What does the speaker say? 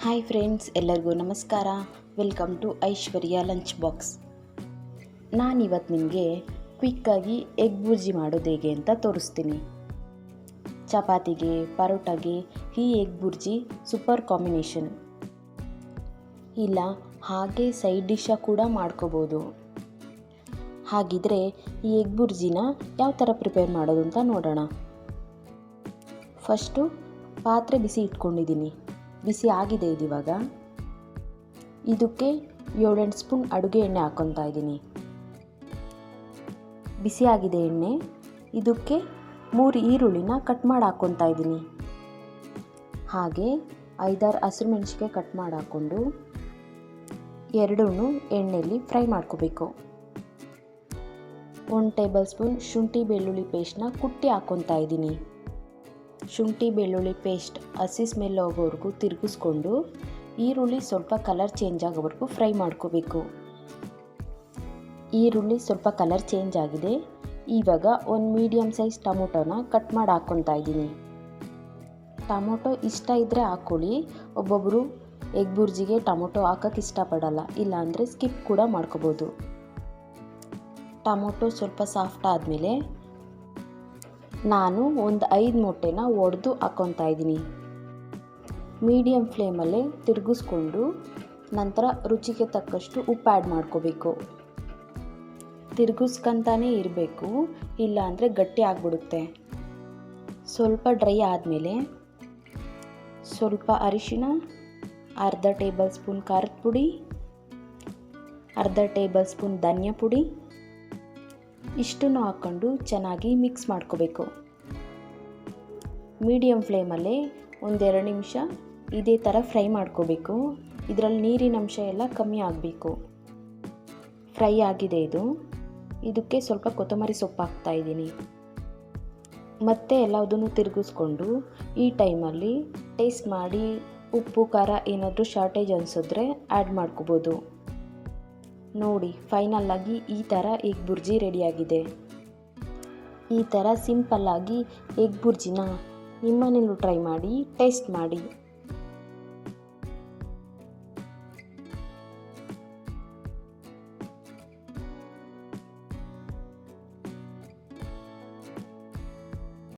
Hi friends, ಎಲ್ಲರಿಗೂ ನಮಸ್ಕಾರ. Welcome to Aishwarya lunch box. ನಾನಿವತ್ತು ನಿಮಗೆ ಕ್ವಿಕ್ಕಾಗಿ ಎಗ್ ಬುರ್ಜಿ ಮಾಡೋದು ಹೇಗೆ ಅಂತ ತೋರಿಸ್ತೀನಿ. ಚಪಾತಿಗೆ, ಪರೋಟಾಗೆ ಈ ಎಗ್ ಬುರ್ಜಿ ಸೂಪರ್ ಕಾಂಬಿನೇಷನ್. ಇಲ್ಲ ಹಾಗೆ ಸೈಡ್ ಡಿಶ್ಶಾಗಿ ಕೂಡ ಮಾಡ್ಕೋಬೋದು. ಹಾಗಿದ್ರೆ ಈ ಎಗ್ ಬುರ್ಜಿನ ಯಾವ ಥರ ಪ್ರಿಪೇರ್ ಮಾಡೋದು ಅಂತ ನೋಡೋಣ. ಫಸ್ಟು ಪಾತ್ರೆ ಬಿಸಿ ಇಟ್ಕೊಂಡಿದ್ದೀನಿ. ಬಿಸಿ ಆಗಿದೆ ಇದಿವಾಗ. ಇದಕ್ಕೆ 7-8 ಸ್ಪೂನ್ ಅಡುಗೆ ಎಣ್ಣೆ ಹಾಕ್ಕೊತಾ ಇದ್ದೀನಿ. ಬಿಸಿ ಆಗಿದೆ ಎಣ್ಣೆ. ಇದಕ್ಕೆ 3 ಈರುಳ್ಳಿನ ಕಟ್ ಮಾಡಿ ಹಾಕ್ಕೊತಾ ಇದ್ದೀನಿ. ಹಾಗೆ 5-6 ಹಸಿರುಮೆಣಸಿಗೆ ಕಟ್ ಮಾಡಿ ಹಾಕ್ಕೊಂಡು ಎರಡೂ ಎಣ್ಣೆಯಲ್ಲಿ ಫ್ರೈ ಮಾಡ್ಕೋಬೇಕು. 1 ಟೇಬಲ್ ಸ್ಪೂನ್ ಶುಂಠಿ ಬೆಳ್ಳುಳ್ಳಿ ಪೇಸ್ಟ್ನ ಕುಟ್ಟಿ ಹಾಕ್ಕೊತಾ ಇದ್ದೀನಿ. ಶುಂಠಿ ಬೆಳ್ಳುಳ್ಳಿ ಪೇಸ್ಟ್ ಹಸಿ ಸ್ಮೆಲ್ ಹೋಗೋವರೆಗೂ ತಿರುಗಿಸ್ಕೊಂಡು ಈರುಳ್ಳಿ ಸ್ವಲ್ಪ ಕಲರ್ ಚೇಂಜ್ ಆಗೋವರೆಗೂ ಫ್ರೈ ಮಾಡ್ಕೋಬೇಕು. ಈರುಳ್ಳಿ ಸ್ವಲ್ಪ ಕಲರ್ ಚೇಂಜ್ ಆಗಿದೆ. ಇವಾಗ 1 ಮೀಡಿಯಮ್ ಸೈಜ್ ಟೊಮೊಟೊನ ಕಟ್ ಮಾಡಿ ಹಾಕ್ಕೊತಾ ಇದ್ದೀನಿ. ಟೊಮೊಟೊ ಇಷ್ಟ ಇದ್ದರೆ ಹಾಕ್ಕೊಳ್ಳಿ. ಒಬ್ಬೊಬ್ಬರು ಎಗ್ ಬುರ್ಜಿಗೆ ಟೊಮೊಟೊ ಹಾಕೋಕ್ಕೆ ಇಷ್ಟಪಡಲ್ಲ, ಇಲ್ಲಾಂದರೆ ಸ್ಕಿಪ್ ಕೂಡ ಮಾಡ್ಕೋಬೋದು. ಟೊಮೊಟೊ ಸ್ವಲ್ಪ ಸಾಫ್ಟ್ ಆದಮೇಲೆ ನಾನು ಒಂದು 5 ಮೊಟ್ಟೆನ ಒಡೆದು ಹಾಕ್ಕೊತಾ ಇದ್ದೀನಿ. ಮೀಡಿಯಮ್ ಫ್ಲೇಮಲ್ಲೇ ತಿರುಗಿಸ್ಕೊಂಡು ನಂತರ ರುಚಿಗೆ ತಕ್ಕಷ್ಟು ಉಪ್ಪು ಆ್ಯಡ್ ಮಾಡ್ಕೋಬೇಕು. ತಿರುಗಿಸ್ಕೊಂತಾನೇ ಇರಬೇಕು, ಇಲ್ಲಾಂದರೆ ಗಟ್ಟಿ ಆಗಿಬಿಡುತ್ತೆ. ಸ್ವಲ್ಪ ಡ್ರೈ ಆದಮೇಲೆ ಸ್ವಲ್ಪ ಅರಿಶಿಣ, ಅರ್ಧ ಟೇಬಲ್ ಸ್ಪೂನ್ ಖಾರದ ಪುಡಿ, ಅರ್ಧ ಟೇಬಲ್ ಸ್ಪೂನ್ ಧನಿಯಾ ಪುಡಿ ಇಷ್ಟನ್ನು ಹಾಕ್ಕೊಂಡು ಚೆನ್ನಾಗಿ ಮಿಕ್ಸ್ ಮಾಡ್ಕೋಬೇಕು. ಮೀಡಿಯಮ್ ಫ್ಲೇಮಲ್ಲೇ 1-2 ನಿಮಿಷ ಇದೇ ಥರ ಫ್ರೈ ಮಾಡ್ಕೋಬೇಕು. ಇದರಲ್ಲಿ ನೀರಿನ ಅಂಶ ಎಲ್ಲ ಕಮ್ಮಿ ಆಗಬೇಕು. ಫ್ರೈ ಆಗಿದೆ ಇದು. ಇದಕ್ಕೆ ಸ್ವಲ್ಪ ಕೊತ್ತಂಬರಿ ಸೊಪ್ಪು ಹಾಕ್ತಾಯಿದ್ದೀನಿ. ಮತ್ತೆ ಎಲ್ಲದನ್ನು ತಿರುಗಿಸ್ಕೊಂಡು ಈ ಟೈಮಲ್ಲಿ ಟೇಸ್ಟ್ ಮಾಡಿ ಉಪ್ಪು ಖಾರ ಏನಾದರೂ ಶಾರ್ಟೇಜ್ ಅನಿಸಿದ್ರೆ ಆ್ಯಡ್ ಮಾಡ್ಕೋಬೋದು. ನೋಡಿ, ಫೈನಲ್ಲಾಗಿ ಈ ಥರ ಎಗ್ ಬುರ್ಜಿ ರೆಡಿಯಾಗಿದೆ. ಈ ಥರ ಸಿಂಪಲ್ಲಾಗಿ ಎಗ್ ಬುರ್ಜಿನ ನಿಮ್ಮನೇಲೂ ಟ್ರೈ ಮಾಡಿ ಟೇಸ್ಟ್ ಮಾಡಿ.